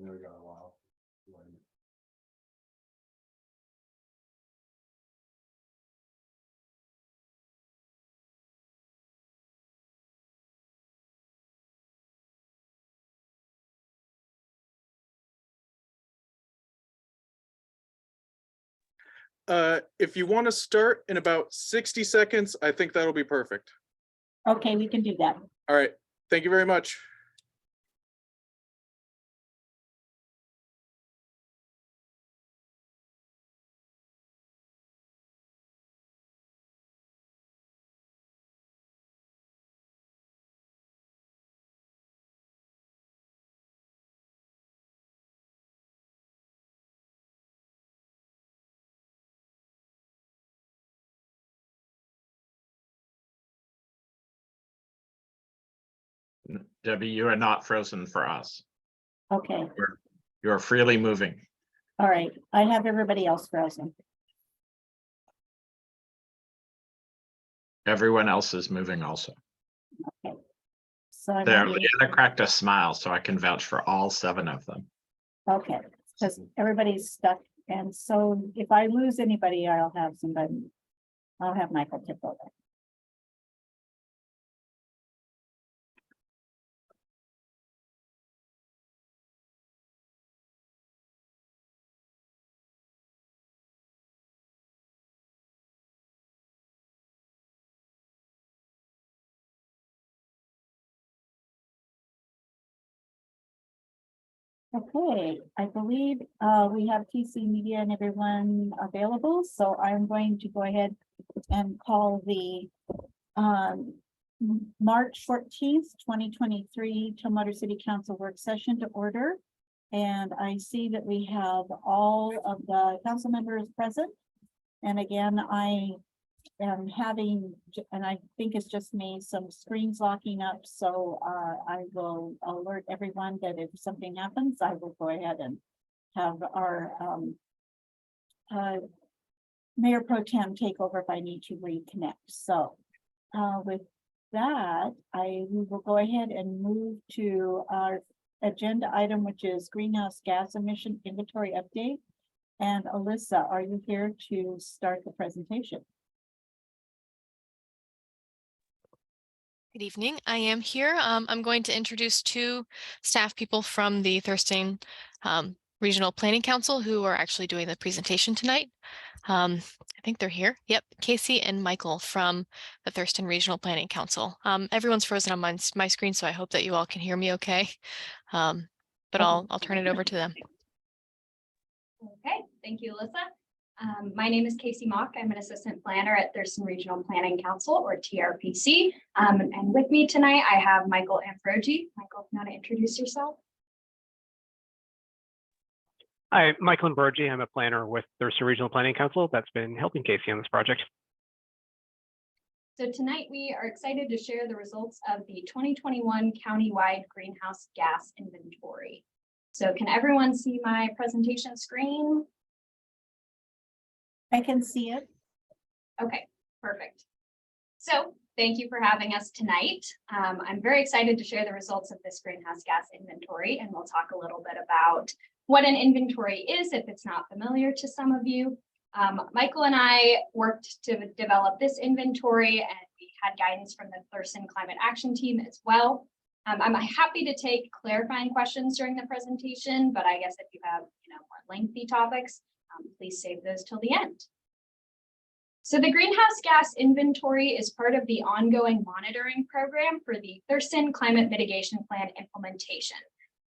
There we go. Wow. If you want to start in about 60 seconds, I think that'll be perfect. Okay, we can do that. All right. Thank you very much. Debbie, you are not frozen for us. Okay, You're freely moving. all right. I have everybody else frozen. Everyone else is moving also. So I'm There, gonna be- Leanna cracked a smile, so I can vouch for all 7 of them. okay, because everybody's stuck. And so if I lose anybody, I'll have somebody. I'll have Michael tip over. Okay, I believe we have TC Media and everyone available, so I'm going to go ahead and call the March 14th, 2023 Tumwater City Council work session to order. And I see that we have all of the council members present. And again, I am having, and I think it's just me, some screens locking up. So I will alert everyone that if something happens, I will go ahead and have our Mayor Pro Tem take over if I need to reconnect. So with that, we will go ahead and move to our agenda item, which is greenhouse gas emission inventory update. And Alyssa, are you here to start the presentation? Good evening. I am here. I'm going to introduce 2 staff people from the Thurston Regional Planning Council who are actually doing the presentation tonight. I think they're here. Yep, Casey and Michael from the Thurston Regional Planning Council. Everyone's frozen on my screen, so I hope that you all can hear me okay. But I'll turn it over to them. Okay, thank you, Alyssa. My name is Casey Mock. I'm an assistant planner at Thurston Regional Planning Council, or TRPC. And with me tonight, I have Michael Ambrogi. Michael, if you want to introduce yourself. Hi, Michael Ambrogi. I'm a planner with Thurston Regional Planning Council that's been helping Casey on this project. So tonight we are excited to share the results of the 2021 countywide greenhouse gas inventory. So can everyone see my presentation screen? I can see it. Okay, perfect. So thank you for having us tonight. I'm very excited to share the results of this greenhouse gas inventory, and we'll talk a little bit about what an inventory is if it's not familiar to some of you. Michael and I worked to develop this inventory, and we had guidance from the Thurston Climate Action Team as well. I'm happy to take clarifying questions during the presentation, but I guess if you have more lengthy topics, please save those till the end. So the greenhouse gas inventory is part of the ongoing monitoring program for the Thurston Climate Mitigation Plan implementation.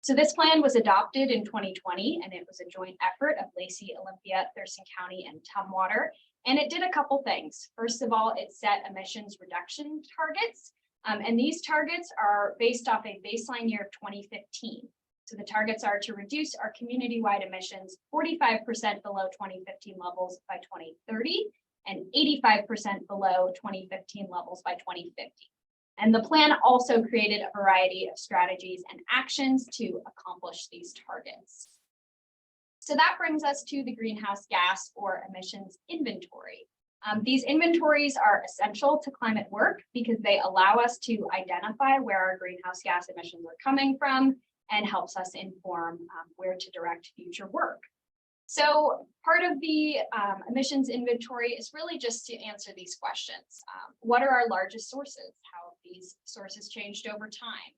So this plan was adopted in 2020, and it was a joint effort of Lacey, Olympia, Thurston County, and Tumwater. And it did a couple things. First of all, it set emissions reduction targets. And these targets are based off a baseline year of 2015. So the targets are to reduce our community-wide emissions 45% below 2015 levels by 2030 and 85% below 2015 levels by 2050. And the plan also created a variety of strategies and actions to accomplish these targets. So that brings us to the greenhouse gas or emissions inventory. These inventories are essential to climate work because they allow us to identify where our greenhouse gas emissions are coming from and helps us inform where to direct future work. So part of the emissions inventory is really just to answer these questions. What are our largest sources? How have these sources changed over time?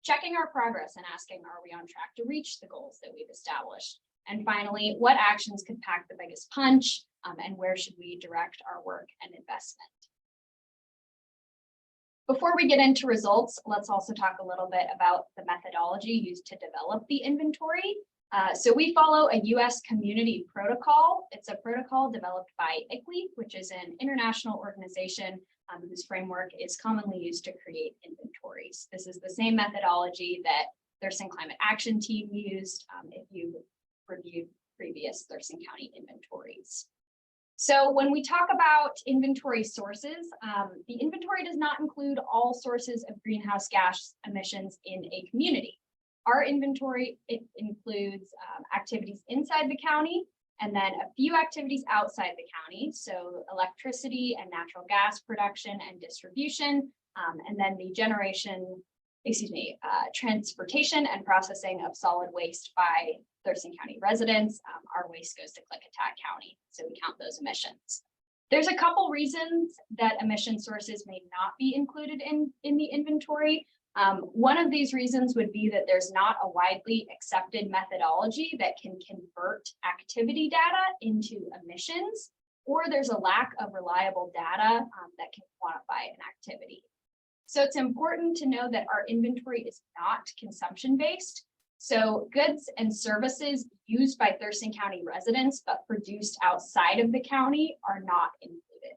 Checking our progress and asking, are we on track to reach the goals that we've established? And finally, what actions could pack the biggest punch, and where should we direct our work and investment? Before we get into results, let's also talk a little bit about the methodology used to develop the inventory. So we follow a US community protocol. It's a protocol developed by ICLEI, which is an international organization whose framework is commonly used to create inventories. This is the same methodology that Thurston Climate Action Team used if you reviewed previous Thurston County inventories. So when we talk about inventory sources, the inventory does not include all sources of greenhouse gas emissions in a community. Our inventory, it includes activities inside the county and then a few activities outside the county. So electricity and natural gas production and distribution, and then the transportation and processing of solid waste by Thurston County residents. Our waste goes to Klickitat County, so we count those emissions. There's a couple reasons that emission sources may not be included in the inventory. One of these reasons would be that there's not a widely accepted methodology that can convert activity data into emissions, or there's a lack of reliable data that can quantify an activity. So it's important to know that our inventory is not consumption-based. So goods and services used by Thurston County residents but produced outside of the county are not included.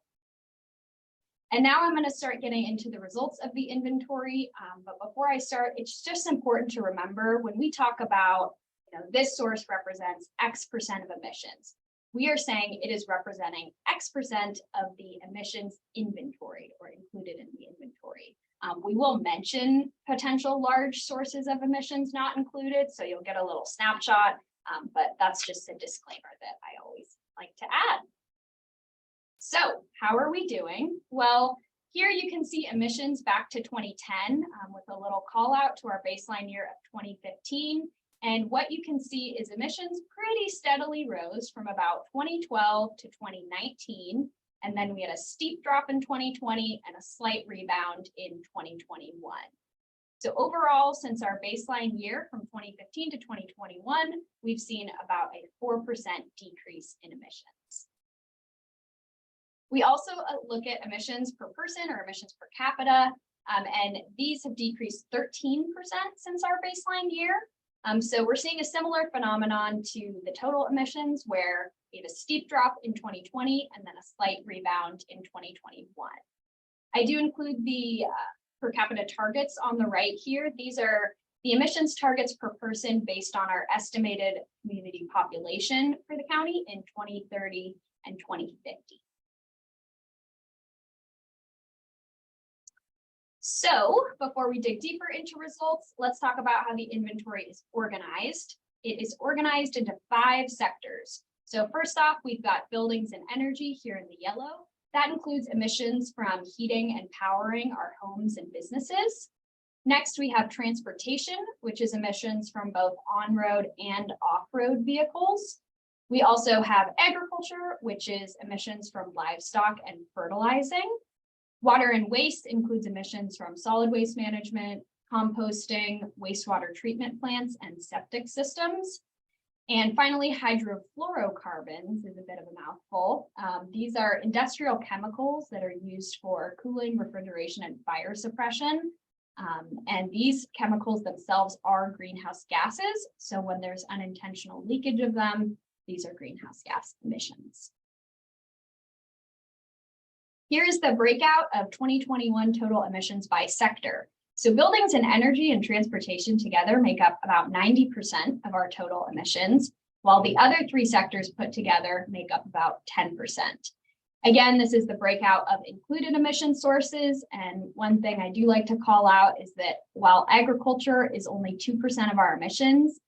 And now I'm going to start getting into the results of the inventory. But before I start, it's just important to remember when we talk about, this source represents X percent of emissions. We are saying it is representing X percent of the emissions inventory or included in the inventory. We will mention potential large sources of emissions not included, so you'll get a little snapshot, but that's just a disclaimer that I always like to add. So how are we doing? Well, here you can see emissions back to 2010 with a little call out to our baseline year of 2015. And what you can see is emissions pretty steadily rose from about 2012 to 2019. And then we had a steep drop in 2020 and a slight rebound in 2021. So overall, since our baseline year from 2015 to 2021, we've seen about a 4% decrease in emissions. We also look at emissions per person or emissions per capita, and these have decreased 13% since our baseline year. So we're seeing a similar phenomenon to the total emissions where we had a steep drop in 2020 and then a slight rebound in 2021. I do include the per capita targets on the right here. These are the emissions targets per person based on our estimated community population for the county in 2030 and 2050. So before we dig deeper into results, let's talk about how the inventory is organized. It is organized into 5 sectors. So first off, we've got buildings and energy here in the yellow. That includes emissions from heating and powering our homes and businesses. Next, we have transportation, which is emissions from both on-road and off-road vehicles. We also have agriculture, which is emissions from livestock and fertilizing. Water and waste includes emissions from solid waste management, composting, wastewater treatment plants, and septic systems. And finally, hydrofluorocarbons is a bit of a mouthful. These are industrial chemicals that are used for cooling, refrigeration, and fire suppression. And these chemicals themselves are greenhouse gases. So when there's unintentional leakage of them, these are greenhouse gas emissions. Here is the breakout of 2021 total emissions by sector. So buildings and energy and transportation together make up about 90% of our total emissions, while the other 3 sectors put together make up about 10%. Again, this is the breakout of included emission sources. And one thing I do like to call out is that while agriculture is only 2% of our emissions,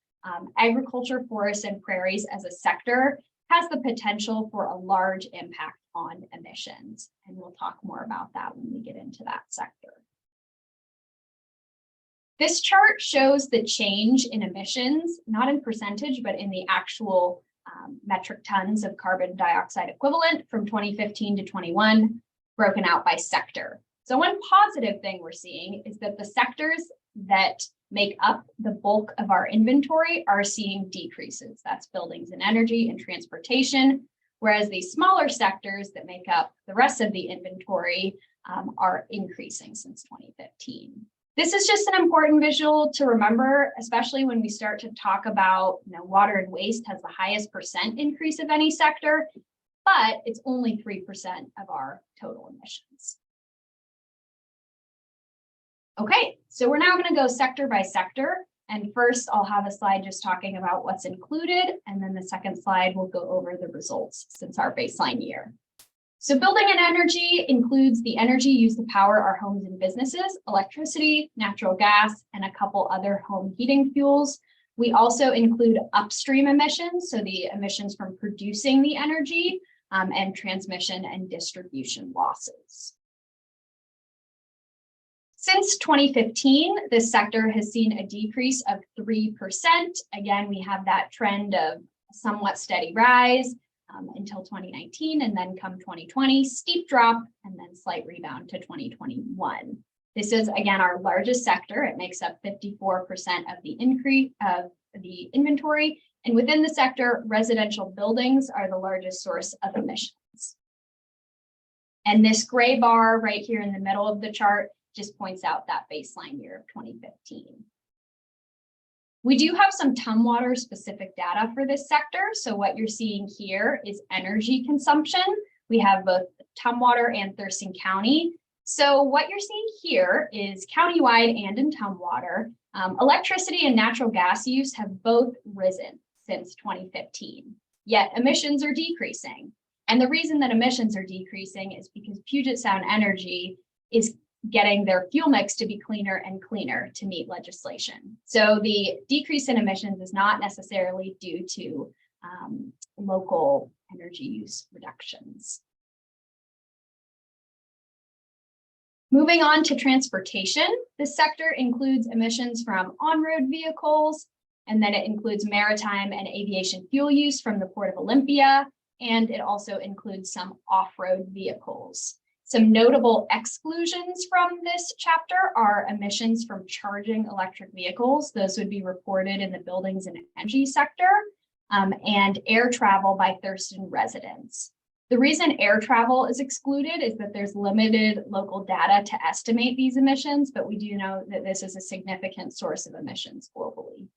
agriculture, forests, and prairies as a sector has the potential for a large impact on emissions. And we'll talk more about that when we get into that sector. This chart shows the change in emissions, not in percentage, but in the actual metric tons of carbon dioxide equivalent from 2015 to 21, broken out by sector. So one positive thing we're seeing is that the sectors that make up the bulk of our inventory are seeing decreases. That's buildings and energy and transportation, whereas the smaller sectors that make up the rest of the inventory are increasing since 2015. This is just an important visual to remember, especially when we start to talk about, water and waste has the highest percent increase of any sector, but it's only 3% of our total emissions. Okay, so we're now going to go sector by sector. And first, I'll have a slide just talking about what's included. And then the second slide will go over the results since our baseline year. So building and energy includes the energy used to power our homes and businesses, electricity, natural gas, and a couple other home heating fuels. We also include upstream emissions, so the emissions from producing the energy and transmission and distribution losses. Since 2015, this sector has seen a decrease of 3%. Again, we have that trend of somewhat steady rise until 2019, and then come 2020, steep drop, and then slight rebound to 2021. This is, again, our largest sector. It makes up 54% of the increase of the inventory. And within the sector, residential buildings are the largest source of emissions. And this gray bar right here in the middle of the chart just points out that baseline year of 2015. We do have some Tumwater specific data for this sector. So what you're seeing here is energy consumption. We have both Tumwater and Thurston County. So what you're seeing here is countywide and in Tumwater, electricity and natural gas use have both risen since 2015, yet emissions are decreasing. And the reason that emissions are decreasing is because Puget Sound Energy is getting their fuel mix to be cleaner and cleaner to meet legislation. So the decrease in emissions is not necessarily due to local energy use reductions. Moving on to transportation, this sector includes emissions from on-road vehicles, and then it includes maritime and aviation fuel use from the Port of Olympia, and it also includes some off-road vehicles. Some notable exclusions from this chapter are emissions from charging electric vehicles. Those would be reported in the buildings and energy sector, and air travel by Thurston residents. The reason air travel is excluded is that there's limited local data to estimate these emissions, but we do know that this is a significant source of emissions globally.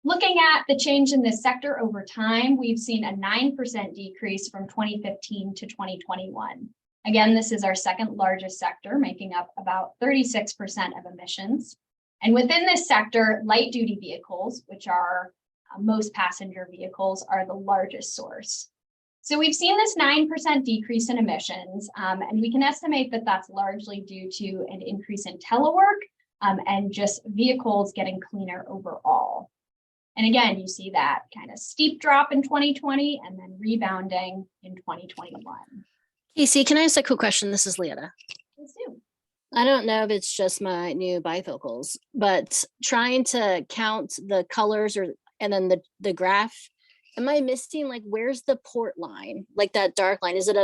Looking at the change in this sector over time, we've seen a 9% decrease from 2015 to 2021. Again, this is our second largest sector, making up about 36% of emissions. And within this sector, light duty vehicles, which are most passenger vehicles, are the largest source. So we've seen this 9% decrease in emissions, and we can estimate that that's largely due to an increase in telework and just vehicles getting cleaner overall. And again, you see that kind of steep drop in 2020 and then rebounding in 2021. Casey, can I ask a quick question? This is Leota. Let's do. I don't know if it's just my new bifocals, but trying to count the colors and then the graph, am I missing, like, where's the port line? Like that dark line, is it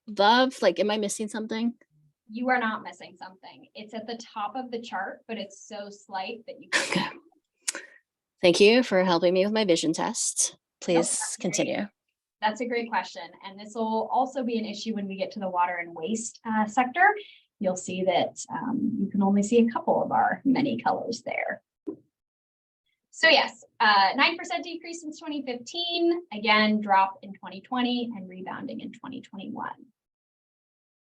above? Like, am I missing something? You are not missing something. It's at the top of the chart, but it's so slight that you can't. Okay. Thank you for helping me with my vision test. Please that's continue. Great. That's a great question. And this will also be an issue when we get to the water and waste sector. You'll see that you can only see a couple of our many colors there. So yes, 9% decrease since 2015, again, drop in 2020 and rebounding in 2021.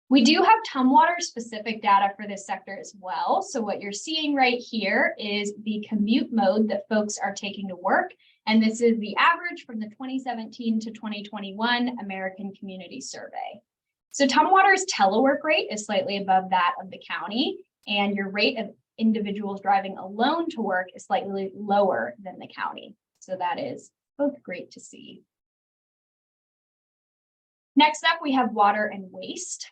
We do have Tumwater specific data for this sector as well. So what you're seeing right here is the commute mode that folks are taking to work. And this is the average from the 2017 to 2021 American Community Survey. So Tumwater's telework rate is slightly above that of the county, and your rate of individuals driving alone to work is slightly lower than the county. So that is both great to see. Next up, we have water and waste.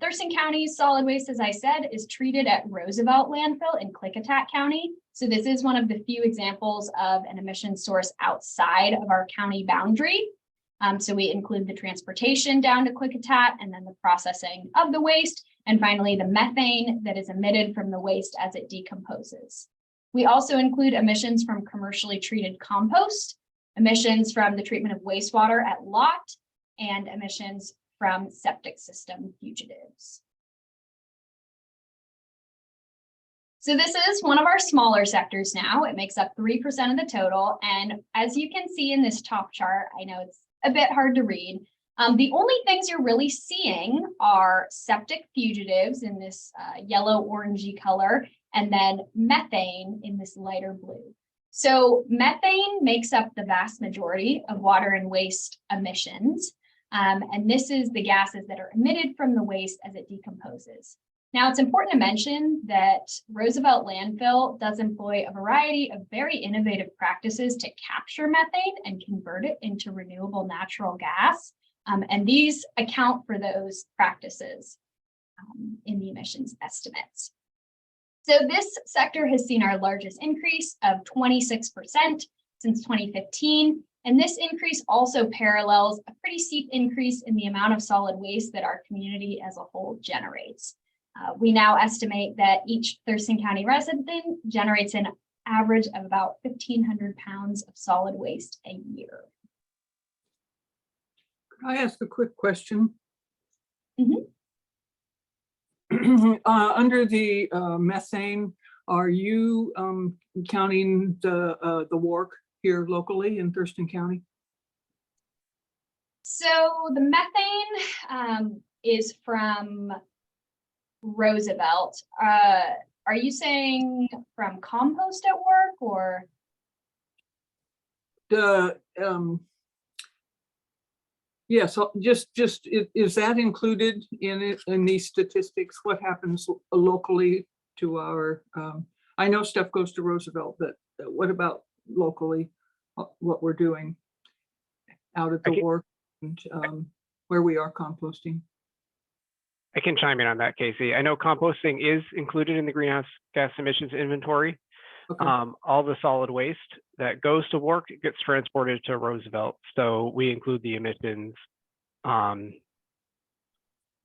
Thurston County's solid waste, as I said, is treated at Roosevelt landfill in Klickitat County. So this is one of the few examples of an emission source outside of our county boundary. So we include the transportation down to Klickitat and then the processing of the waste. And finally, the methane that is emitted from the waste as it decomposes. We also include emissions from commercially treated compost, emissions from the treatment of wastewater at lot, and emissions from septic system fugitives. So this is one of our smaller sectors now. It makes up 3% of the total. And as you can see in this top chart, I know it's a bit hard to read. The only things you're really seeing are septic fugitives in this yellow orangey color, and then methane in this lighter blue. So methane makes up the vast majority of water and waste emissions. And this is the gases that are emitted from the waste as it decomposes. Now, it's important to mention that Roosevelt landfill does employ a variety of very innovative practices to capture methane and convert it into renewable natural gas. And these account for those practices in the emissions estimates. So this sector has seen our largest increase of 26% since 2015. And this increase also parallels a pretty steep increase in the amount of solid waste that our community as a whole generates. We now estimate that each Thurston County resident generates an average of about 1,500 pounds of solid waste a year. Could I ask a quick question? Mhm. Under the methane, are you counting the work here locally in Thurston County? So the methane is from Roosevelt. Are you saying from compost at work or? The yeah, so just is that included in it in these statistics? What happens locally to our? I know stuff goes to Roosevelt, but what about locally? What we're doing out at the work and where we are composting? I can chime in on that, Casey. I know composting is included in the greenhouse gas emissions inventory. Okay. All the solid waste that goes to work gets transported to Roosevelt. So we include the emissions over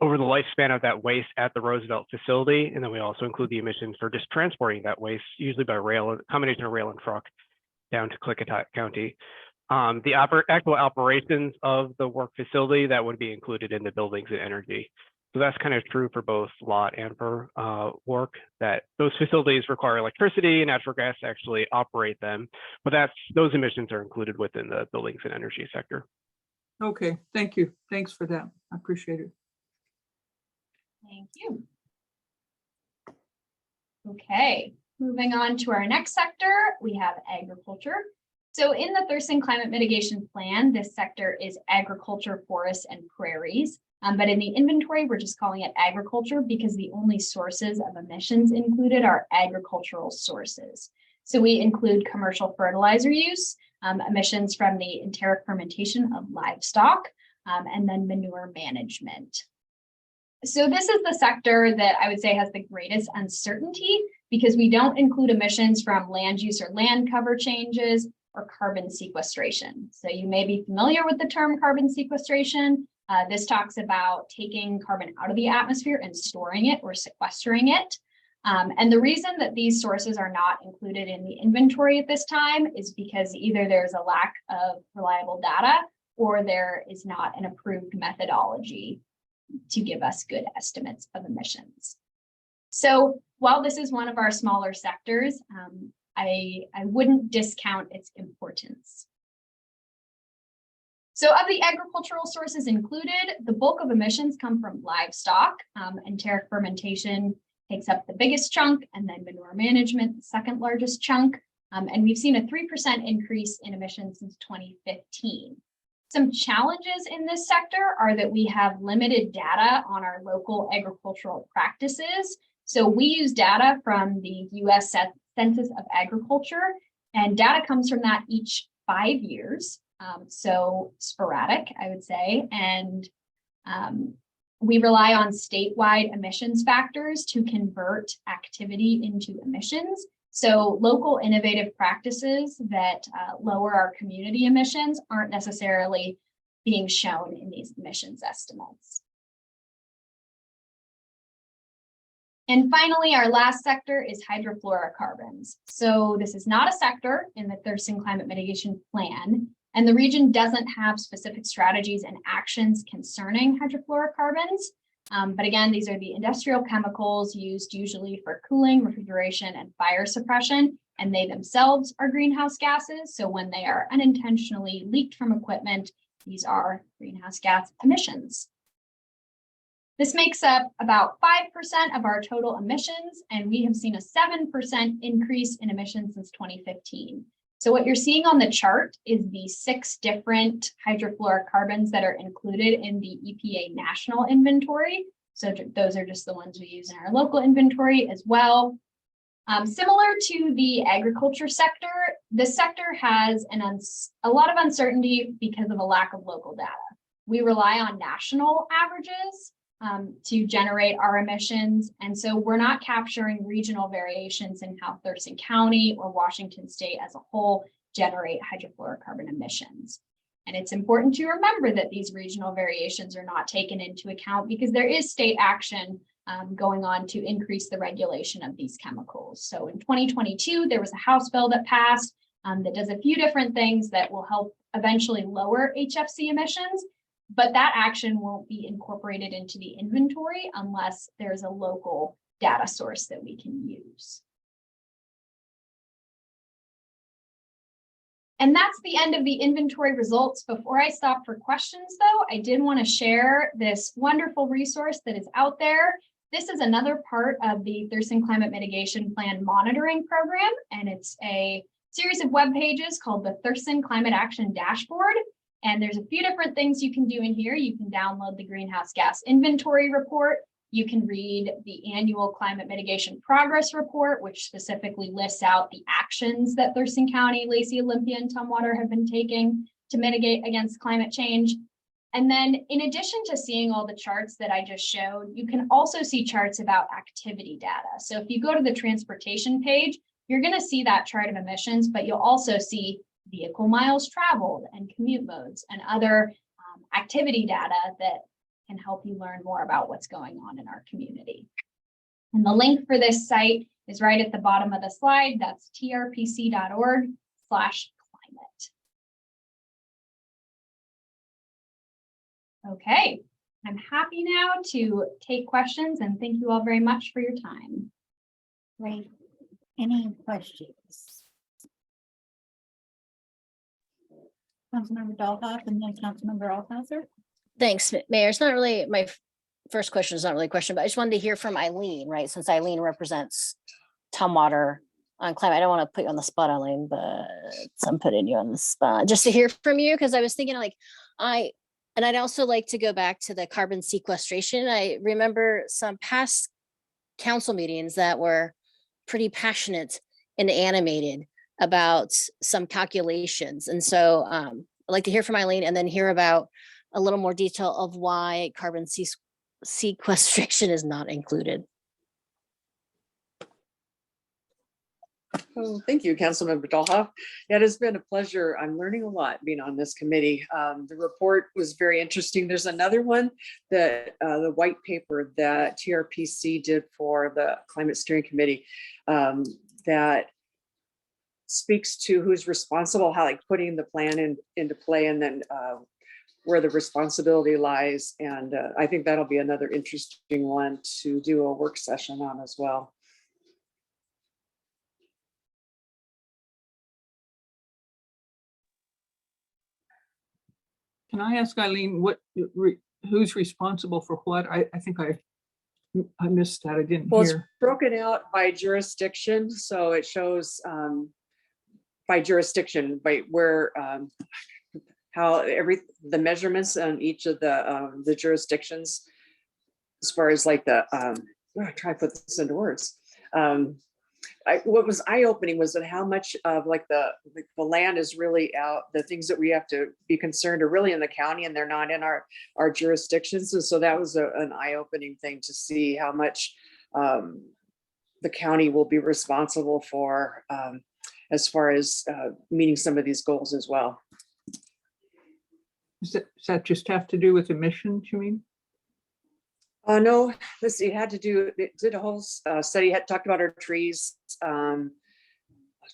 the lifespan of that waste at the Roosevelt facility. And then we also include the emissions for just transporting that waste, usually by rail, a combination of rail and truck down to Klickitat County. The actual operations of the work facility, that would be included in the buildings and energy. So that's kind of true for both lot and for work, that those facilities require electricity and natural gas to actually operate them, but those emissions are included within the buildings and energy sector. Okay, thank you. Thanks for that. I appreciate it. Thank you. Okay, moving on to our next sector, we have agriculture. So in the Thurston Climate Mitigation Plan, this sector is agriculture, forests, and prairies. But in the inventory, we're just calling it agriculture because the only sources of emissions included are agricultural sources. So we include commercial fertilizer use, emissions from the enteric fermentation of livestock, and then manure management. So this is the sector that I would say has the greatest uncertainty because we don't include emissions from land use or land cover changes or carbon sequestration. So you may be familiar with the term carbon sequestration. This talks about taking carbon out of the atmosphere and storing it or sequestering it. And the reason that these sources are not included in the inventory at this time is because either there's a lack of reliable data or there is not an approved methodology to give us good estimates of emissions. So while this is one of our smaller sectors, I wouldn't discount its importance. So of the agricultural sources included, the bulk of emissions come from livestock. Enteric fermentation takes up the biggest chunk, and then manure management, the second largest chunk. And we've seen a 3% increase in emissions since 2015. Some challenges in this sector are that we have limited data on our local agricultural practices. So we use data from the US Census of Agriculture, and data comes from that each 5 years. So sporadic, I would say. And We rely on statewide emissions factors to convert activity into emissions. So local innovative practices that lower our community emissions aren't necessarily being shown in these emissions estimates. And finally, our last sector is hydrofluorocarbons. So this is not a sector in the Thurston Climate Mitigation Plan, and the region doesn't have specific strategies and actions concerning hydrofluorocarbons. But again, these are the industrial chemicals used usually for cooling, refrigeration, and fire suppression, and they themselves are greenhouse gases. So when they are unintentionally leaked from equipment, these are greenhouse gas emissions. This makes up about 5% of our total emissions, and we have seen a 7% increase in emissions since 2015. So what you're seeing on the chart is the 6 different hydrofluorocarbons that are included in the EPA national inventory. So those are just the ones we use in our local inventory as well. Similar to the agriculture sector, this sector has a lot of uncertainty because of a lack of local data. We rely on national averages to generate our emissions. And so we're not capturing regional variations in how Thurston County or Washington State as a whole generate hydrofluorocarbon emissions. And it's important to remember that these regional variations are not taken into account because there is state action going on to increase the regulation of these chemicals. So in 2022, there was a House bill that passed that does a few different things that will help eventually lower HFC emissions. But that action won't be incorporated into the inventory unless there's a local data source that we can use. And that's the end of the inventory results. Before I stop for questions, though, I did want to share this wonderful resource that is out there. This is another part of the Thurston Climate Mitigation Plan monitoring program, and it's a series of web pages called the Thurston Climate Action Dashboard. And there's a few different things you can do in here. You can download the greenhouse gas inventory report. You can read the annual climate mitigation progress report, which specifically lists out the actions that Thurston County, Lacey, Olympia, and Tumwater have been taking to mitigate against climate change. And then in addition to seeing all the charts that I just showed, you can also see charts about activity data. So if you go to the transportation page, you're going to see that chart of emissions, but you'll also see vehicle miles traveled and commute modes and other activity data that can help you learn more about what's going on in our community. And the link for this site is right at the bottom of the slide. That's trpc.org/climate. Okay, I'm happy now to take questions and thank you all very much for your time. Great. Any questions? Councilmember Dahlhoff and then Councilmember Althauser. Thanks, Mayor. It's not really my first question is not really a question, but I just wanted to hear from Eileen, right? Since Eileen represents Tumwater on climate. I don't want to put you on the spot, Eileen, but I'm putting you on the spot just to hear from you because I was thinking like and I'd also like to go back to the carbon sequestration. I remember some past council meetings that were pretty passionate and animated about some calculations. And so I'd like to hear from Eileen and then hear about a little more detail of why carbon sequestration is not included. Oh, thank you, Councilmember Dahlhoff. Yeah, it has been a pleasure. I'm learning a lot being on this committee. The report was very interesting. There's another one that the white paper that TRPC did for the Climate Steering Committee that speaks to who's responsible, how like putting the plan into play and then where the responsibility lies. And I think that'll be another interesting one to do a work session on as well. Can I ask Eileen who's responsible for what? I think I missed that. I didn't Well, it's hear. broken out by jurisdiction, so it shows by jurisdiction, by where how the measurements on each of the jurisdictions, as far as like the try to put this into words. what was eye-opening was that how much of like the land is really out, the things that we have to be concerned are really in the county and they're not in our jurisdictions. And so that was an eye-opening thing to see how much the county will be responsible for as far as meeting some of these goals as well. Does that just have to do with emissions, you mean? No, let's see, it did a whole study, had talked about our trees. Sorry,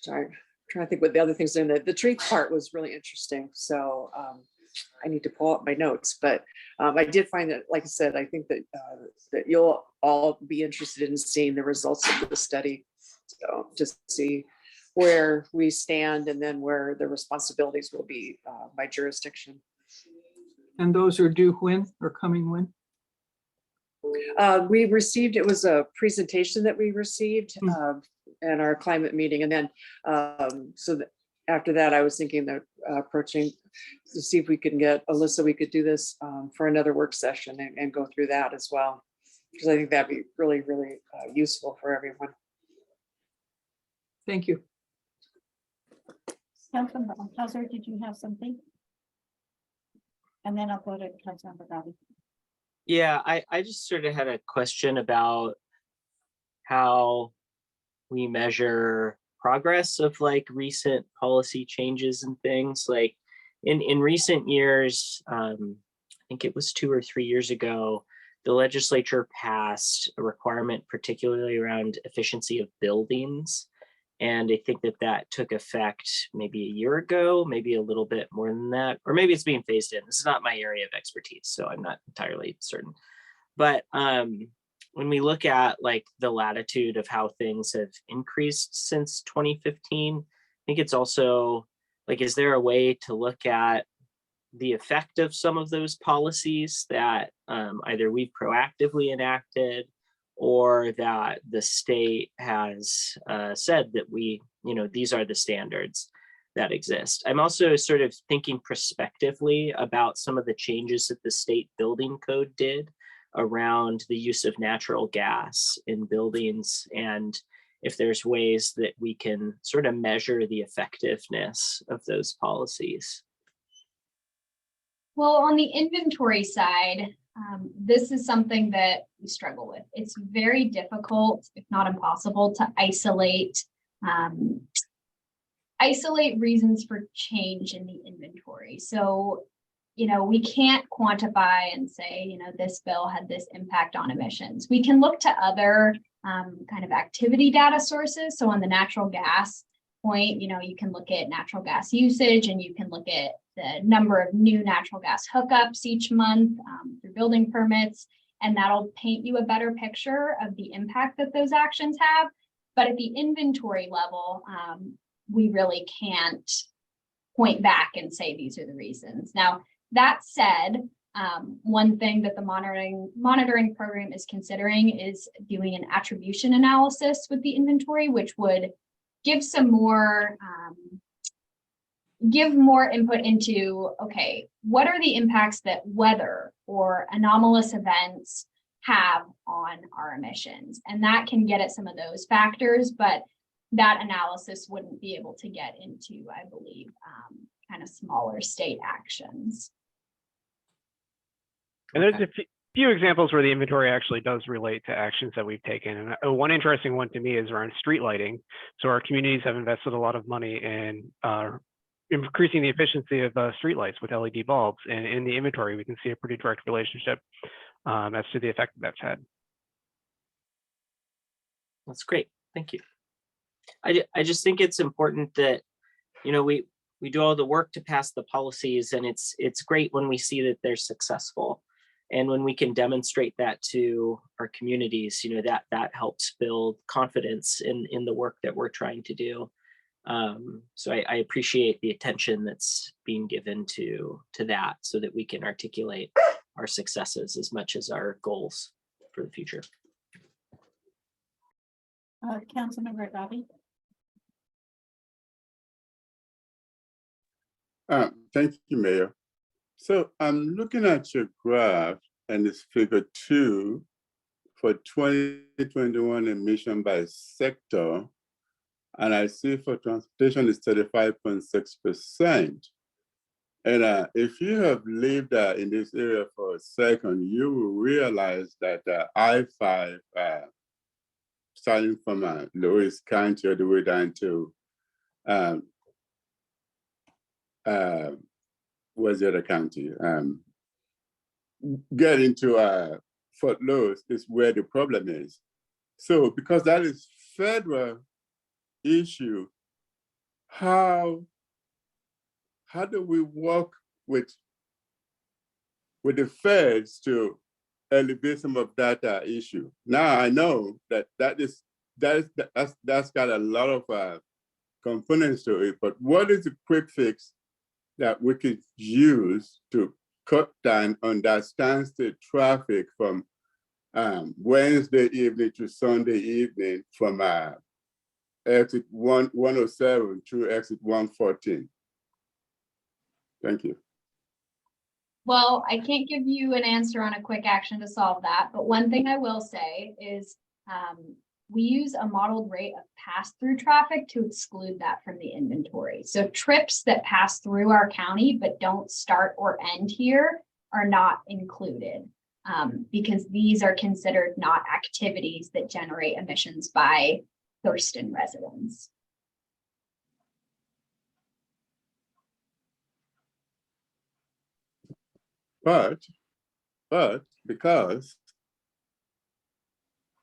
I'm trying to think what the other things in the tree part was really interesting. So I need to pull up my notes, but I did find that, like I said, I think that that you'll all be interested in seeing the results of the study. So just see where we stand and then where the responsibilities will be by jurisdiction. And those are due when or coming when? We received, it was a presentation that we received in our climate meeting. And then after that, I was thinking that approaching to see if we can get Alyssa, we could do this for another work session and go through that as well. Because I think that'd be really, really useful for everyone. Thank you. Councilmember Hauser, did you have something? And then I'll go to Councilmember Gobi. Yeah, I just sort of had a question about how we measure progress of like recent policy changes and things. Like in recent years, I think it was 2 or 3 years ago, the legislature passed a requirement particularly around efficiency of buildings. And I think that took effect maybe a year ago, maybe a little bit more than that, or maybe it's being phased in. This is not my area of expertise, so I'm not entirely certain. But when we look at like the latitude of how things have increased since 2015, I think it's also like, is there a way to look at the effect of some of those policies that either we've proactively enacted or that the state has said that these are the standards that exist. I'm also sort of thinking prospectively about some of the changes that the state building code did around the use of natural gas in buildings, and if there's ways that we can sort of measure the effectiveness of those policies. Well, on the inventory side, this is something that we struggle with. It's very difficult, if not impossible, to isolate reasons for change in the inventory. So, we can't quantify and say, this bill had this impact on emissions. We can look to other kind of activity data sources. So on the natural gas point, you can look at natural gas usage, and you can look at the number of new natural gas hookups each month through building permits, and that'll paint you a better picture of the impact that those actions have. But at the inventory level, we really can't point back and say these are the reasons. Now, that said, one thing that the monitoring program is considering is doing an attribution analysis with the inventory, which would give some more input into, okay, what are the impacts that weather or anomalous events have on our emissions? And that can get at some of those factors, but that analysis wouldn't be able to get into, I believe, kind of smaller state actions. And there's a few examples where the inventory actually does relate to actions that we've taken. And one interesting one to me is around street lighting. So our communities have invested a lot of money in increasing the efficiency of streetlights with LED bulbs. And in the inventory, we can see a pretty direct relationship as to the effect that's had. That's great. Thank you. I just think it's important that, we do all the work to pass the policies, and it's great when we see that they're successful. And when we can demonstrate that to our communities, that helps build confidence in the work that we're trying to do. So I appreciate the attention that's being given to that, so that we can articulate our successes as much as our goals for the future. Councilmember Gobi. Thank you, Mayor. So I'm looking at your graph, and it's figure 2 for 2021 emission by sector. And I see for transportation is 35.6%. And if you have lived in this area for a second, you will realize that I-5, starting from Lewis County all the way down to, where's the other county? Get into Fort Lewis is where the problem is. So because that is federal issue, how do we work with the feds to elevate some of that issue? Now I know that's got a lot of components to it, but what is the quick fix that we could use to cut down on that standstill traffic from Wednesday evening to Sunday evening from exit 107 through exit 114? Thank you. Well, I can't give you an answer on a quick action to solve that, but one thing I will say is we use a modeled rate of pass-through traffic to exclude that from the inventory. So trips that pass through our county but don't start or end here are not included because these are considered not activities that generate emissions by Thurston residents. But because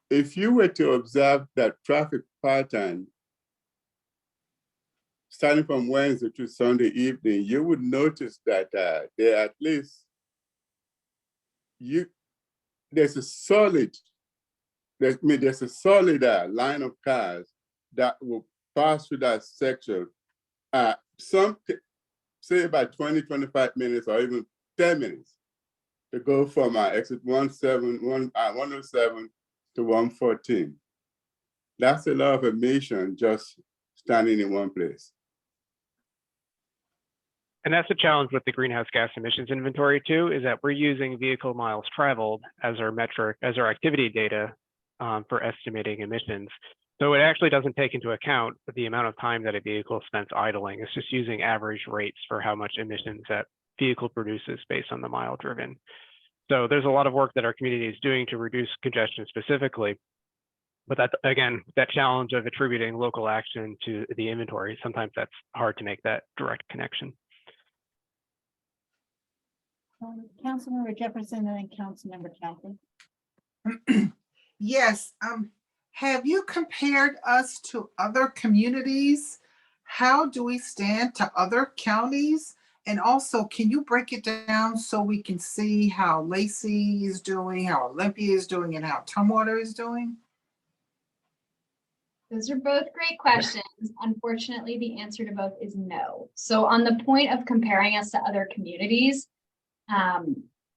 if you were to observe that traffic pattern starting from Wednesday to Sunday evening, you would notice that there at least there's a solid line of cars that will pass through that section. Some say about 20, 25 minutes or even 10 minutes to go from exit 107 to 114. That's a lot of emission just standing in one place. And that's the challenge with the greenhouse gas emissions inventory too, is that we're using vehicle miles traveled as our metric, as our activity data for estimating emissions. So it actually doesn't take into account the amount of time that a vehicle spends idling. It's just using average rates for how much emissions that vehicle produces based on the mile driven. So there's a lot of work that our community is doing to reduce congestion specifically. But that, again, that challenge of attributing local action to the inventory, sometimes that's hard to make that direct connection. Councilmember Jefferson and then Councilmember Kathy. Yes, have you compared us to other communities? How do we stand to other counties? And also, can you break it down so we can see how Lacey is doing, how Olympia is doing, and how Tumwater is doing? Those are both great questions. Unfortunately, the answer to both is no. So on the point of comparing us to other communities,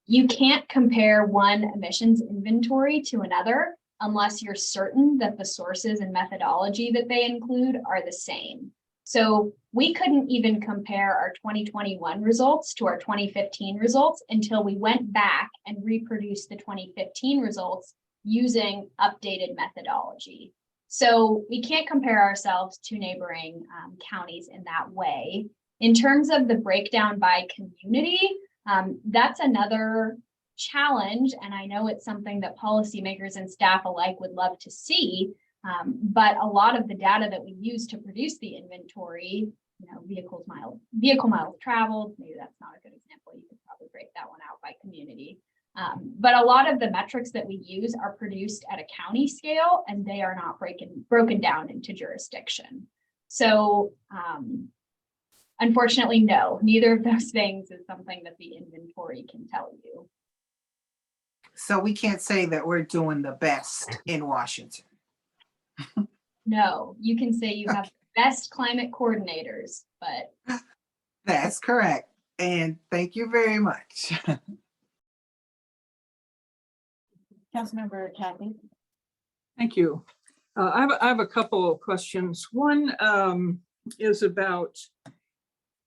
you can't compare one emissions inventory to another unless you're certain that the sources and methodology that they include are the same. So we couldn't even compare our 2021 results to our 2015 results until we went back and reproduced the 2015 results using updated methodology. So we can't compare ourselves to neighboring counties in that way. In terms of the breakdown by community, that's another challenge, and I know it's something that policymakers and staff alike would love to see, but a lot of the data that we use to produce the inventory, vehicle miles traveled, maybe that's not a good example, you could probably break that one out by community. But a lot of the metrics that we use are produced at a county scale, and they are not broken down into jurisdiction. So unfortunately, no, neither of those things is something that the inventory can tell you. So we can't say that we're doing the best in Washington. No, you can say you have the best climate coordinators, but. That's correct. And thank you very much. Councilmember Kathy. Thank you. I have a couple of questions. One is about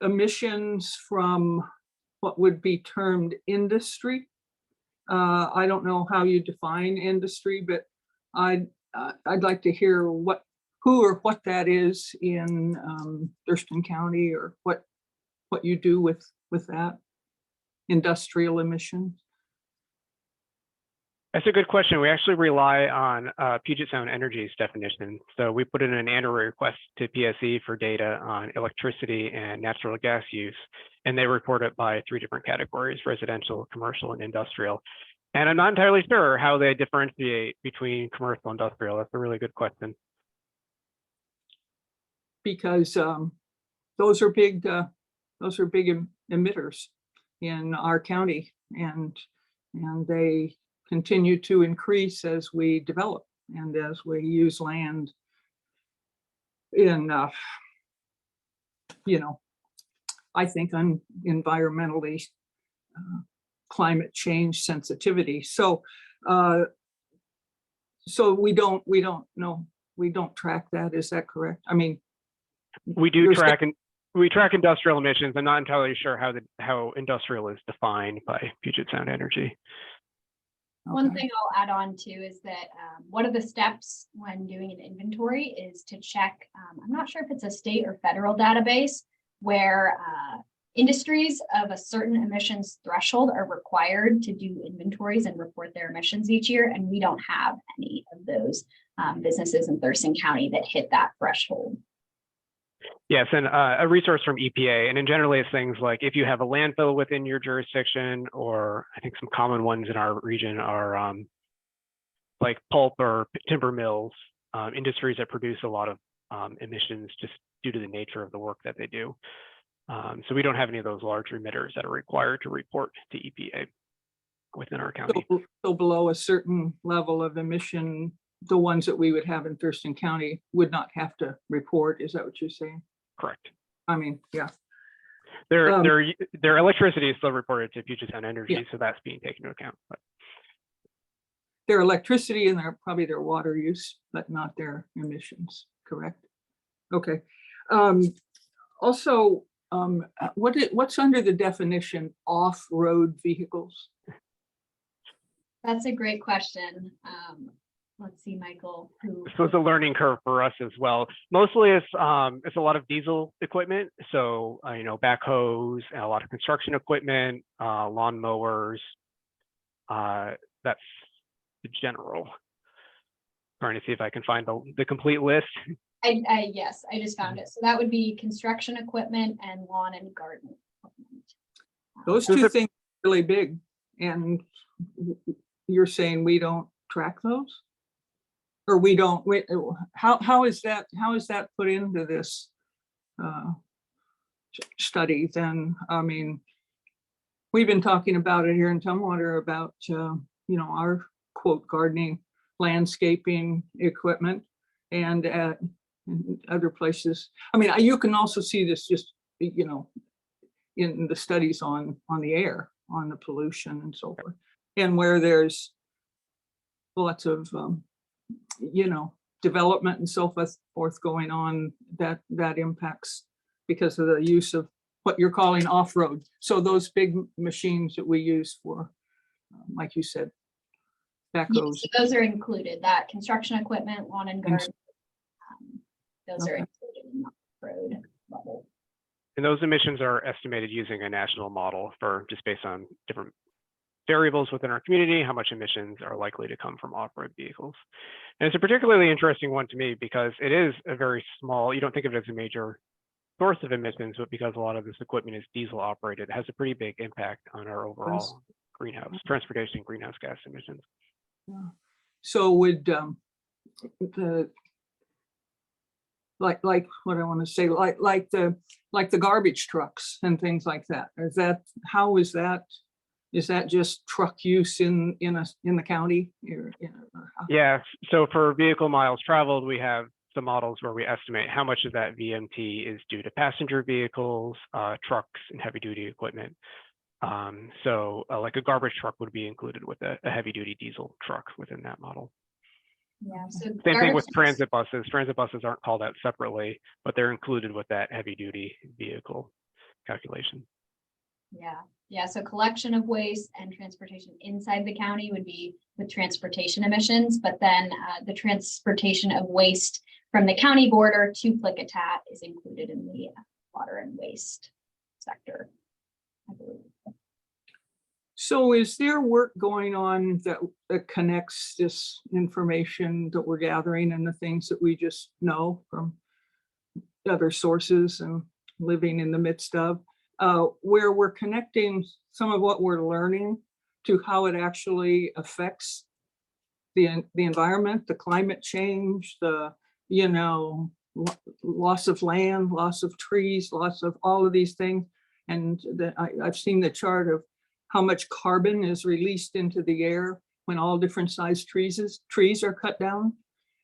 emissions from what would be termed industry. I don't know how you define industry, but I'd like to hear what who or what that is in Thurston County, or what you do with that industrial emissions? That's a good question. We actually rely on Puget Sound Energy's definition. So we put in an annual request to PSE for data on electricity and natural gas use, and they report it by 3 different categories: residential, commercial, and industrial. And I'm not entirely sure how they differentiate between commercial and industrial. That's a really good question. Because those are big emitters in our county, and they continue to increase as we develop and as we use land in, I think environmentally climate change sensitivity. So we don't know, we don't track that. Is that correct? I mean, we do track industrial emissions. I'm not entirely sure how industrial is defined by Puget Sound Energy. One thing I'll add on to is that one of the steps when doing an inventory is to check, I'm not sure if it's a state or federal database, where industries of a certain emissions threshold are required to do inventories and report their emissions each year. And we don't have any of those businesses in Thurston County that hit that threshold. Yes, and a resource from EPA, and generally it's things like if you have a landfill within your jurisdiction, or I think some common ones in our region are like pulp or timber mills, industries that produce a lot of emissions just due to the nature of the work that they do. So we don't have any of those large emitters that are required to report to EPA within our county. So below a certain level of emission, the ones that we would have in Thurston County would not have to report. Is that what you're saying? Correct. I mean, yeah. Their electricity is still reported to Puget Sound Energy, Yeah. so that's being taken into account. But Their electricity and probably their water use, but not their emissions, correct? Okay. Also, what's under the definition off-road vehicles? That's a great question. Let's see, Michael. So it's a learning curve for us as well. Mostly it's a lot of diesel equipment. So, backhoes, and a lot of construction equipment, lawn mowers. That's the general. Trying to see if I can find the complete list. Yes, I just found it. So that would be construction equipment and lawn and garden equipment. Those two things are really big. And you're saying we don't track those? Or we don't, how is that put into this study then? I mean, we've been talking about it here in Tumwater about, our quote gardening, landscaping equipment, and at other places. I mean, you can also see this just, in the studies on the air, on the pollution and so forth. And where there's lots of, development and so forth going on, that impacts because of the use of what you're calling off-road. So those big machines that we use for, like you said, backhoes. Yes, those are included, that construction equipment, lawn and garden. Those are included in the road level. And those emissions are estimated using a national model for just based on different variables within our community, how much emissions are likely to come from off-road vehicles. And it's a particularly interesting one to me because it is a very small, you don't think of it as a major source of emissions, but because a lot of this equipment is diesel operated, it has a pretty big impact on our overall transportation greenhouse gas emissions. So would like what I want to say, like the garbage trucks and things like that. How is that? Is that just truck use in the county? Yeah. So for vehicle miles traveled, we have some models where we estimate how much of that VMT is due to passenger vehicles, trucks, and heavy duty equipment. So like a garbage truck would be included with a heavy duty diesel truck within that model. Yeah. So Same thing with transit buses. Transit buses aren't called out separately, but they're included with that heavy duty vehicle calculation. Yeah. So collection of waste and transportation inside the county would be with transportation emissions, but then the transportation of waste from the county border to Klickitat is included in the water and waste sector, I believe. So is there work going on that connects this information that we're gathering and the things that we just know from other sources and living in the midst of, where we're connecting some of what we're learning to how it actually affects the environment, the climate change, the, you know, loss of land, loss of trees, loss of all of these things. And I've seen the chart of how much carbon is released into the air when all different size trees are cut down.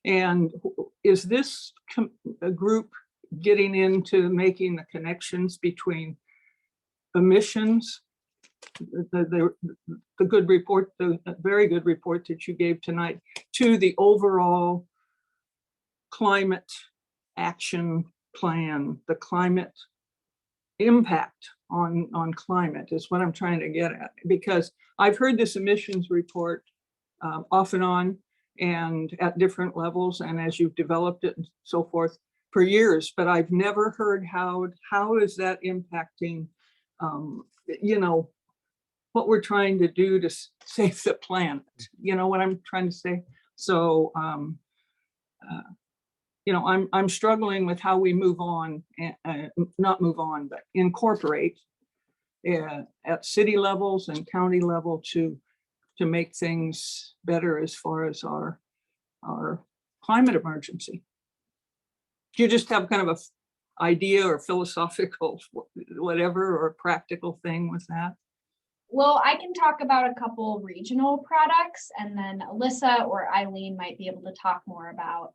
And is this a group getting into making the connections between emissions, the good report, the very good report that you gave tonight, to the overall climate action plan, the climate impact on climate is what I'm trying to get at, because I've heard this emissions report off and on and at different levels, and as you've developed it and so forth for years, but I've never heard how is that impacting, you know, what we're trying to do to save the planet. You know what I'm trying to say? So, you know, I'm struggling with how we move on, not move on, but incorporate at city levels and county level to make things better as far as our climate emergency. Do you just have kind of a idea or philosophical whatever or practical thing with that? Well, I can talk about a couple regional products, and then Alyssa or Eileen might be able to talk more about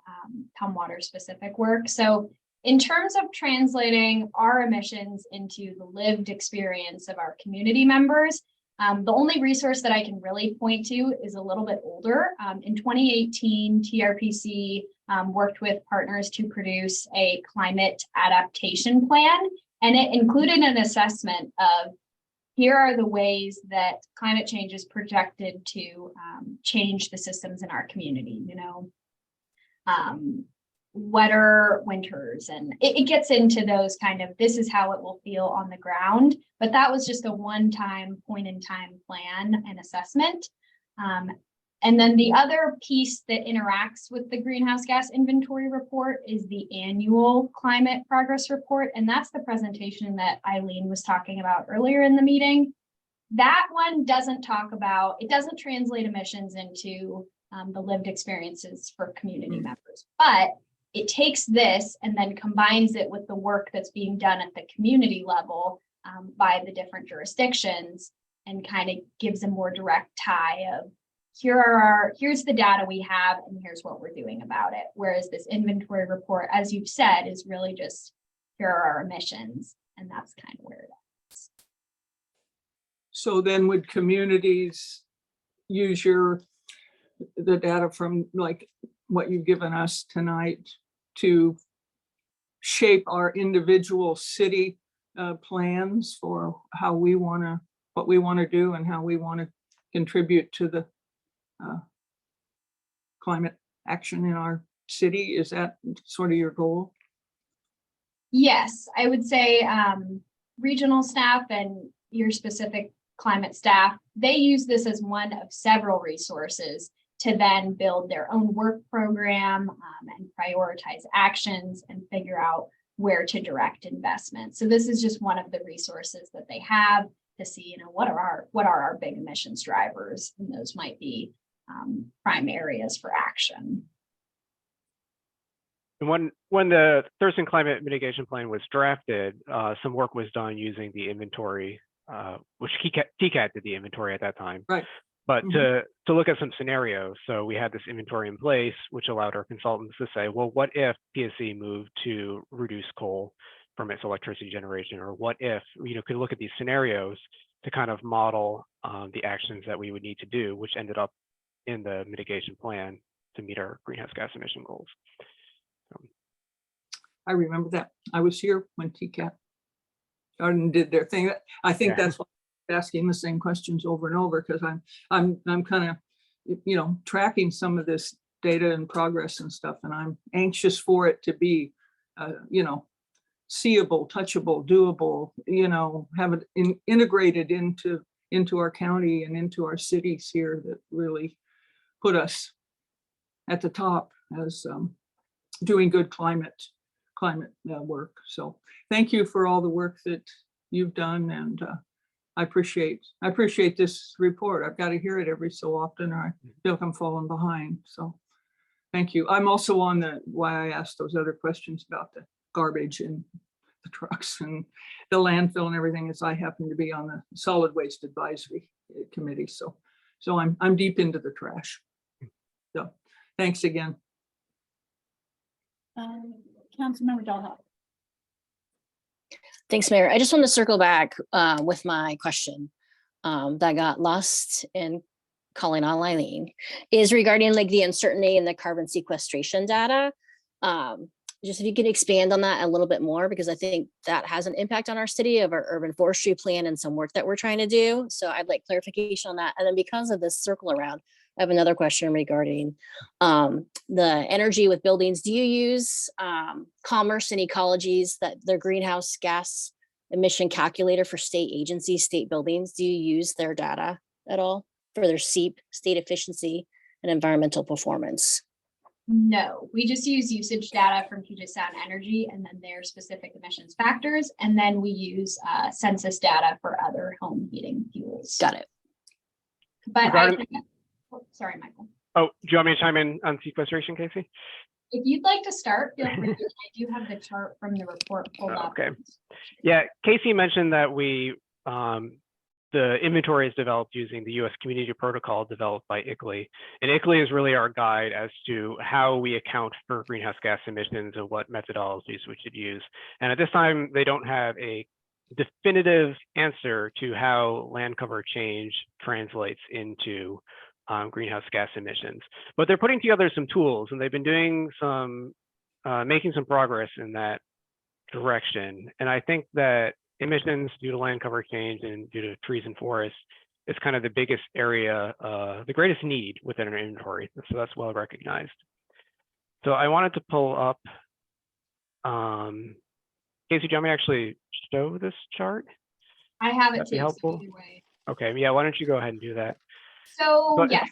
Tumwater specific work. So in terms of translating our emissions into the lived experience of our community members, the only resource that I can really point to is a little bit older. In 2018, TRPC worked with partners to produce a climate adaptation plan, and it included an assessment of here are the ways that climate change is projected to change the systems in our community, you know, wetter winters, and it gets into those kind of, this is how it will feel on the ground. But that was just a one-time point in time plan and assessment. And then the other piece that interacts with the greenhouse gas inventory report is the annual climate progress report. And that's the presentation that Eileen was talking about earlier in the meeting. That one doesn't talk about, it doesn't translate emissions into the lived experiences for community members, but it takes this and then combines it with the work that's being done at the community level by the different jurisdictions, and kind of gives a more direct tie of, here's the data we have and here's what we're doing about it. Whereas this inventory report, as you've said, is really just, here are our emissions, and that's kind of where it is. So then would communities use the data from like what you've given us tonight to shape our individual city plans for how we want to, what we want to do and how we want to contribute to the climate action in our city? Is that sort of your goal? Yes, I would say regional staff and your specific climate staff, they use this as one of several resources to then build their own work program and prioritize actions and figure out where to direct investment. So this is just one of the resources that they have to see, you know, what are our big emissions drivers, and those might be prime areas for action. And when the Thurston Climate Mitigation Plan was drafted, some work was done using the inventory, which TCAT did the inventory at that time. Right. But to look at some scenarios, so we had this inventory in place, which allowed our consultants to say, well, what if PSC moved to reduce coal from its electricity generation? Or what if, you know, could look at these scenarios to kind of model the actions that we would need to do, which ended up in the mitigation plan to meet our greenhouse gas emission goals. I remember that. I was here when TCAT started and did their thing. I think that's why I'm asking the same questions over and over, because I'm kind of, you know, tracking some of this data and progress and stuff, and I'm anxious for it to be, you know, seeable, touchable, doable, you know, have it integrated into our county and into our cities here that really put us at the top as doing good climate work. So thank you for all the work that you've done, and I appreciate this report. I've got to hear it every so often, or I feel like I'm falling behind. So thank you. I'm also on why I asked those other questions about the garbage and the trucks and the landfill and everything, is I happen to be on the solid waste advisory committee. So I'm deep into the trash. So thanks again. Councilmember Dalhoff. Thanks, Mayor. I just want to circle back with my question that got lost in calling on Eileen, is regarding like the uncertainty in the carbon sequestration data. Just if you could expand on that a little bit more, because I think that has an impact on our city of our urban forestry plan and some work that we're trying to do. So I'd like clarification on that. And then because of this circle around, I have another question regarding the energy with buildings. Do you use Commerce and Ecology's that their greenhouse gas emission calculator for state agencies, state buildings? Do you use their data at all for their SEEP, state efficiency and environmental performance? No, we just use usage data from Puget Sound Energy and then their specific emissions factors. And then we use census data for other home heating fuels. Got it. But sorry, Michael. Oh, do you want me to chime in on sequestration, Casey? If you'd like to start, feel free. I do have the chart from the report pulled up. Okay. Yeah, Casey mentioned that the inventory is developed using the U.S. Community Protocol developed by ICLEI. And ICLEI is really our guide as to how we account for greenhouse gas emissions and what methodologies we should use. And at this time, they don't have a definitive answer to how land cover change translates into greenhouse gas emissions. But they're putting together some tools, and they've been doing making some progress in that direction. And I think that emissions due to land cover change and due to trees and forests is kind of the biggest area, the greatest need within our inventory. So that's well recognized. So I wanted to pull up, Casey, do you want me to actually show this chart? I have it That'd be too. helpful. So either way. Okay, yeah, why don't you go ahead and do that? So But- yes.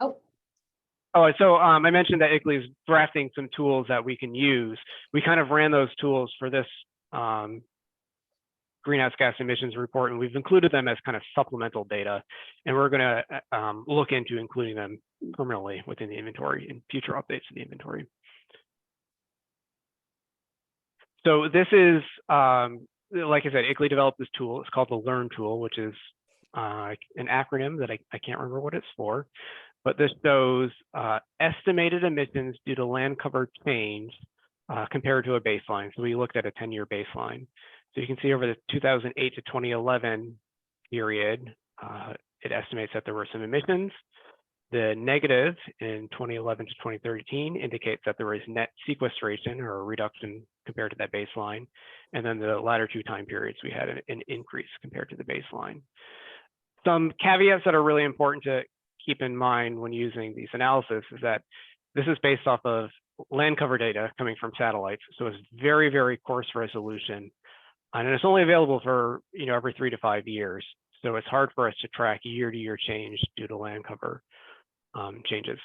Oh, so I mentioned that ICLEI is drafting some tools that we can use. We kind of ran those tools for this greenhouse gas emissions report, and we've included them as kind of supplemental data. And we're going to look into including them permanently within the inventory in future updates to the inventory. So this is, like I said, ICLEI developed this tool. It's called the LEARN tool, which is an acronym that I can't remember what it's for. But this shows estimated emissions due to land cover change compared to a baseline. So we looked at a 10-year baseline. So you can see over the 2008 to 2011 period, it estimates that there were some emissions. The negative in 2011 to 2013 indicates that there was net sequestration or a reduction compared to that baseline. And then the latter two time periods, we had an increase compared to the baseline. Some caveats that are really important to keep in mind when using these analysis is that this is based off of land cover data coming from satellites. So it's very, very coarse resolution. And it's only available for every 3 to 5 years. So it's hard for us to track year-to-year change due to land cover changes.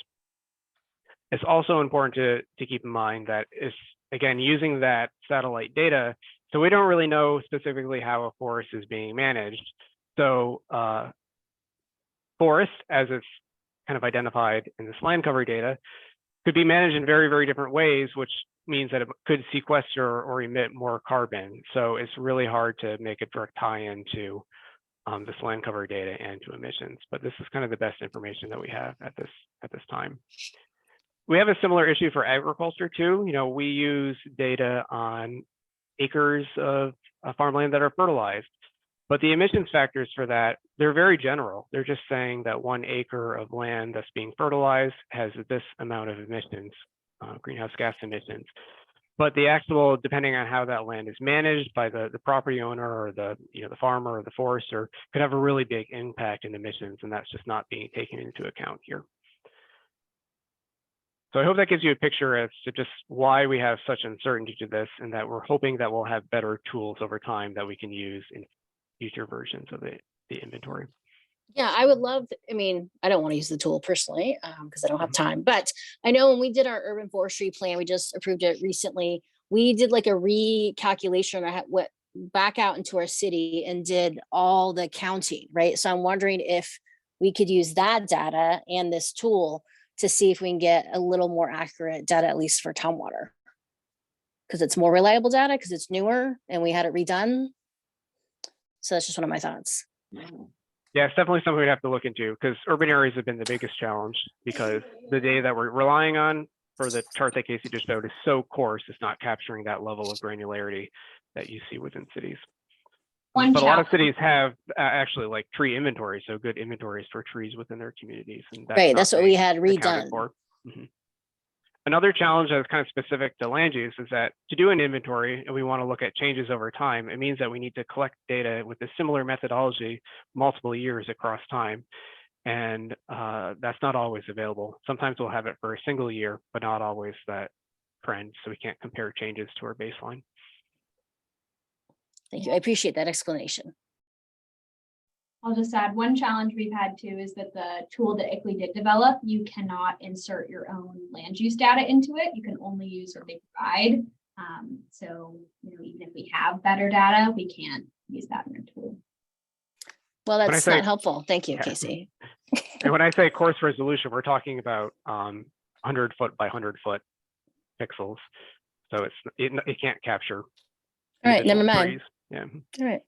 It's also important to keep in mind that it's, again, using that satellite data, so we don't really know specifically how a forest is being managed. So forest, as it's kind of identified in this land cover data, could be managed in very, very different ways, which means that it could sequester or emit more carbon. So it's really hard to make a direct tie-in to this land cover data and to emissions. But this is kind of the best information that we have at this time. We have a similar issue for agriculture too. We use data on acres of farmland that are fertilized, but the emissions factors for that, they're very general. They're just saying that 1 acre of land that's being fertilized has this amount of emissions, greenhouse gas emissions. But the actual, depending on how that land is managed by the property owner or the farmer or the forester, could have a really big impact in emissions, and that's just not being taken into account here. So I hope that gives you a picture as to just why we have such uncertainty to this, and that we're hoping that we'll have better tools over time that we can use in future versions of the inventory. Yeah, I would love, I mean, I don't want to use the tool personally, because I don't have time, but I know when we did our urban forestry plan, we just approved it recently. We did like a recalculation. I went back out into our city and did all the counting, right? So I'm wondering if we could use that data and this tool to see if we can get a little more accurate data, at least for Tumwater. Because it's more reliable data, because it's newer and we had it redone. So that's just one of my thoughts. Yeah, it's definitely something we'd have to look into, because urban areas have been the biggest challenge, because the data that we're relying on for the chart that Casey just showed is so coarse, it's not capturing that level of granularity that you see within cities. But a lot of cities have actually like tree inventory, so good inventories for trees within their communities. And Right, that's what we being had accounted redone. for. Mhm. Another challenge that is kind of specific to land use is that to do an inventory and we want to look at changes over time, it means that we need to collect data with a similar methodology multiple years across time. And that's not always available. Sometimes we'll have it for a single year, but not always that trend. So we can't compare changes to our baseline. Thank you. I appreciate that explanation. I'll just add one challenge we've had too is that the tool that ICLEI did develop, you cannot insert your own land use data into it. You can only use what they provide. So, even if we have better data, we can't use that in our tool. Well, When I that's say- not helpful. Thank you, Yeah. Casey. And when I say coarse resolution, we're talking about 100 foot by 100 foot pixels. So it can't capture. All right, never individual mind. trees. Yeah, All right.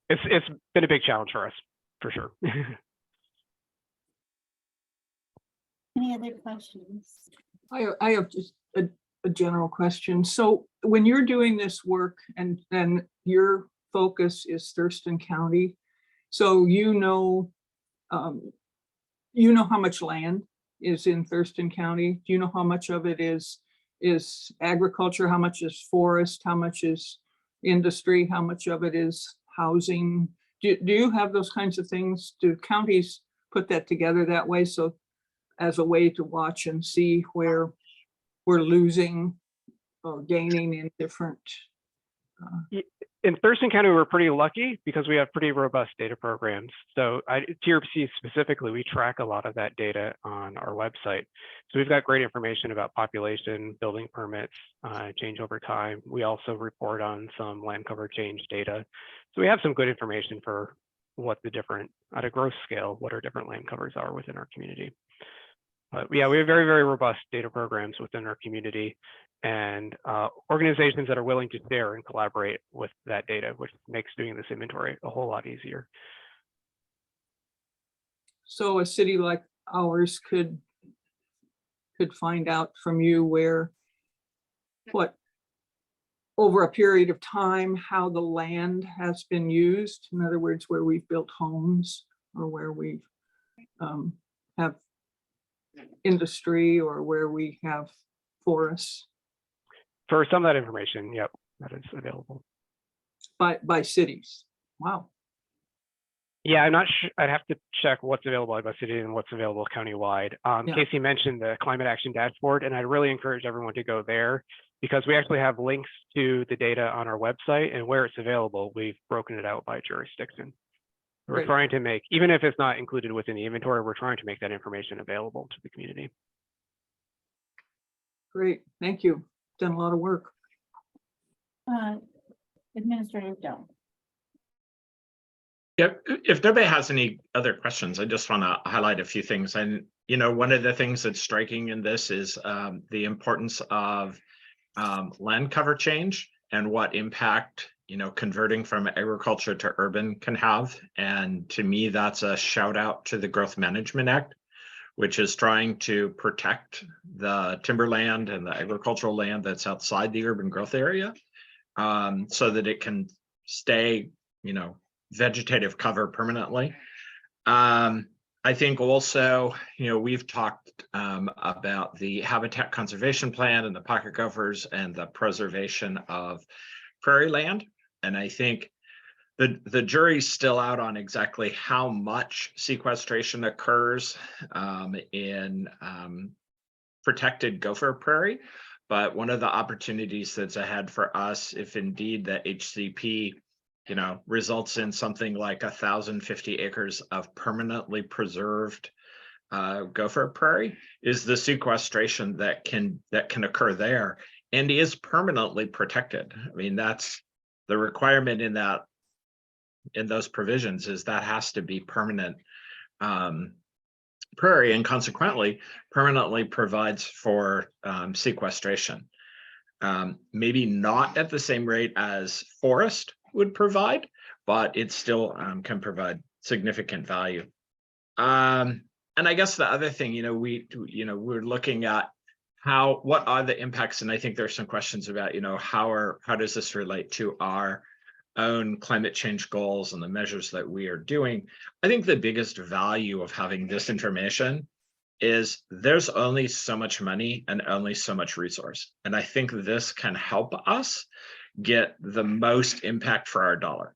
it's been a big challenge for us, for sure. Any other questions? I have just a general question. So when you're doing this work and then your focus is Thurston County, so how much land is in Thurston County? Do you know how much of it is agriculture? How much is forest? How much is industry? How much of it is housing? Do you have those kinds of things? Do counties put that together that way? So as a way to watch and see where we're losing or gaining in different. In Thurston County, we're pretty lucky because we have pretty robust data programs. So TRPC specifically, we track a lot of that data on our website. So we've got great information about population, building permits, change over time. We also report on some land cover change data. So we have some good information for what the different, at a gross scale, what our different land covers are within our community. But yeah, we have very, very robust data programs within our community and organizations that are willing to share and collaborate with that data, which makes doing this inventory a whole lot easier. So a city like ours could find out from you what over a period of time, how the land has been used. In other words, where we've built homes or where we have industry or where we have forests. For some of that information, yep, that is available. By cities. Wow. Yeah, I'm not sure. I'd have to check what's available by city and what's available countywide. Yeah. Casey mentioned the climate action dashboard, and I'd really encourage everyone to go there because we actually have links to the data on our website, and where it's available, we've broken it out by jurisdiction. We're Great. trying to make, even if it's not included within the inventory, we're trying to make that information available to the community. Great, thank you. Done a lot of work. Administrator Doe. Yep. If nobody has any other questions, I just want to highlight a few things. And, one of the things that's striking in this is the importance of land cover change and what impact, converting from agriculture to urban can have. And to me, that's a shout out to the Growth Management Act, which is trying to protect the timberland and the agricultural land that's outside the urban growth area so that it can stay, vegetative cover permanently. I think also, we've talked about the habitat conservation plan and the pocket gophers and the preservation of prairie land. And I think the jury's still out on exactly how much sequestration occurs in protected gopher prairie. But one of the opportunities that's ahead for us, if indeed the HCP, results in something like 1,050 acres of permanently preserved gopher prairie, is the sequestration that can occur there and is permanently protected. I mean, that's the requirement in those provisions, is that has to be permanent prairie, and consequently permanently provides for sequestration. Maybe not at the same rate as forest would provide, but it still can provide significant value. And I guess the other thing, we're looking at what are the impacts, and I think there's some questions about, how does this relate to our own climate change goals and the measures that we are doing. I think the biggest value of having this information is there's only so much money and only so much resource. And I think this can help us get the most impact for our dollar.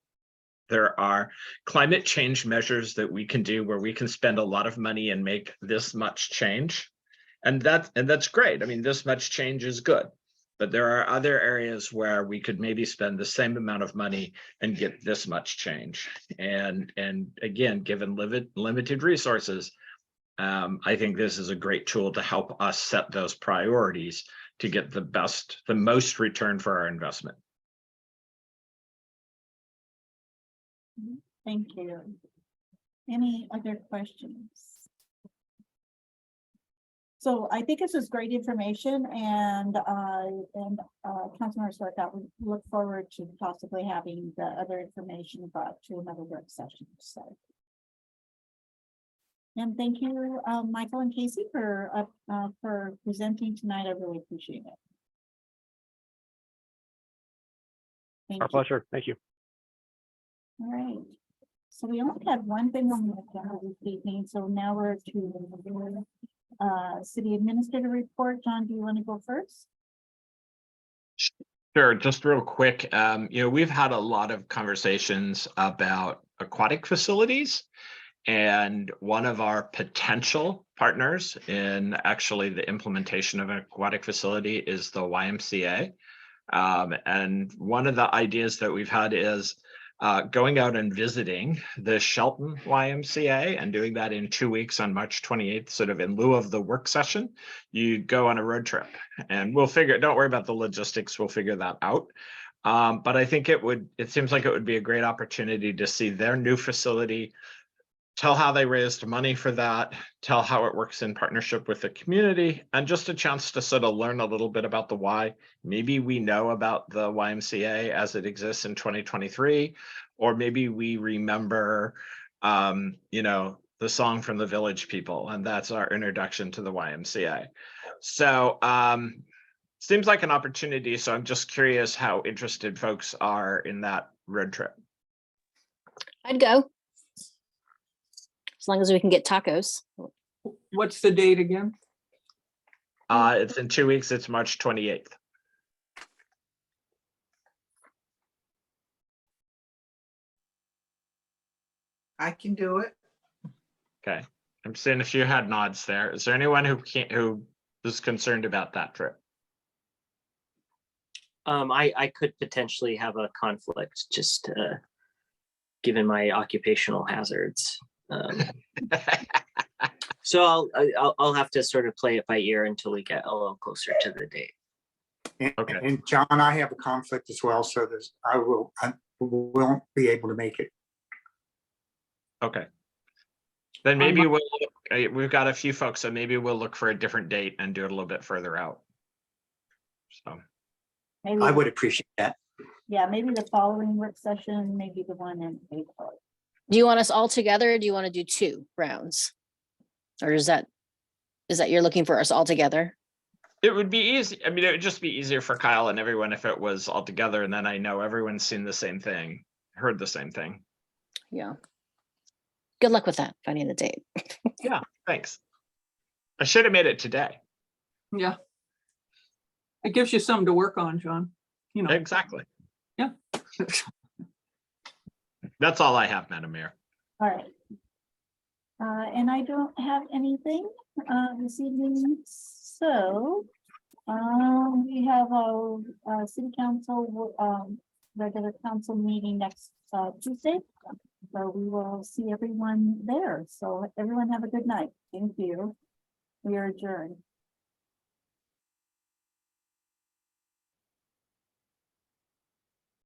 There are climate change measures that we can do where we can spend a lot of money and make this much change. And that's great. I mean, this much change is good. But there are other areas where we could maybe spend the same amount of money and get this much change. And again, given limited resources, I think this is a great tool to help us set those priorities to get the most return for our investment. Thank you. Any other questions? So I think this is great information, and Councilmember Swarthout, we look forward to possibly having the other information brought to another work session. So, and thank you, Michael and Casey, for presenting tonight. I really appreciate it. Thank Our you. pleasure. Thank you. All right. So we only had one thing on the agenda this evening, so now we're to city administrator report. John, do you want to go first? Sure, just real quick. We've had a lot of conversations about aquatic facilities, and one of our potential partners in actually the implementation of an aquatic facility is the YMCA. And one of the ideas that we've had is going out and visiting the Shelton YMCA and doing that in 2 weeks on March 28th, sort of in lieu of the work session. You go on a road trip, and don't worry about the logistics, we'll figure that out. But I think it seems like it would be a great opportunity to see their new facility, tell how they raised money for that, tell how it works in partnership with the community, and just a chance to sort of learn a little bit about the why. Maybe we know about the YMCA as it exists in 2023, or maybe we remember, the song from the Village People, and that's our introduction to the YMCA. So seems like an opportunity. So I'm just curious how interested folks are in that road trip. I'd go. As long as we can get tacos. What's the date again? It's in 2 weeks. It's March 28th. I can do it. Okay. I'm seeing a few head nods there. Is there anyone who is concerned about that trip? I could potentially have a conflict, just given my occupational hazards. So I'll have to sort of play it by ear until we get a little closer to the date. Okay. And John, I have a conflict as well, so I won't be able to make it. Okay. Then maybe we've got a few folks, so maybe we'll look for a different date and do it a little bit further out. So Maybe, I would appreciate that. yeah, maybe the following work session, maybe the one in April. Do you want us all together, or do you want to do 2 rounds? Or is that you're looking for us all together? it would be easy. I mean, it would just be easier for Kyle and everyone if it was all together, and then I know everyone's seen the same thing, heard the same thing. Yeah. Good luck with that, finding the date. Yeah, thanks. I should have made it today. Yeah. It gives you something to work on, John. You know. Exactly. Yeah. That's all I have, Madam Mayor. All right. And I don't have anything this evening. So, we have a city council, regular council meeting next, Tuesday. So we will see everyone there. So everyone have a good night. Thank you. We are adjourned.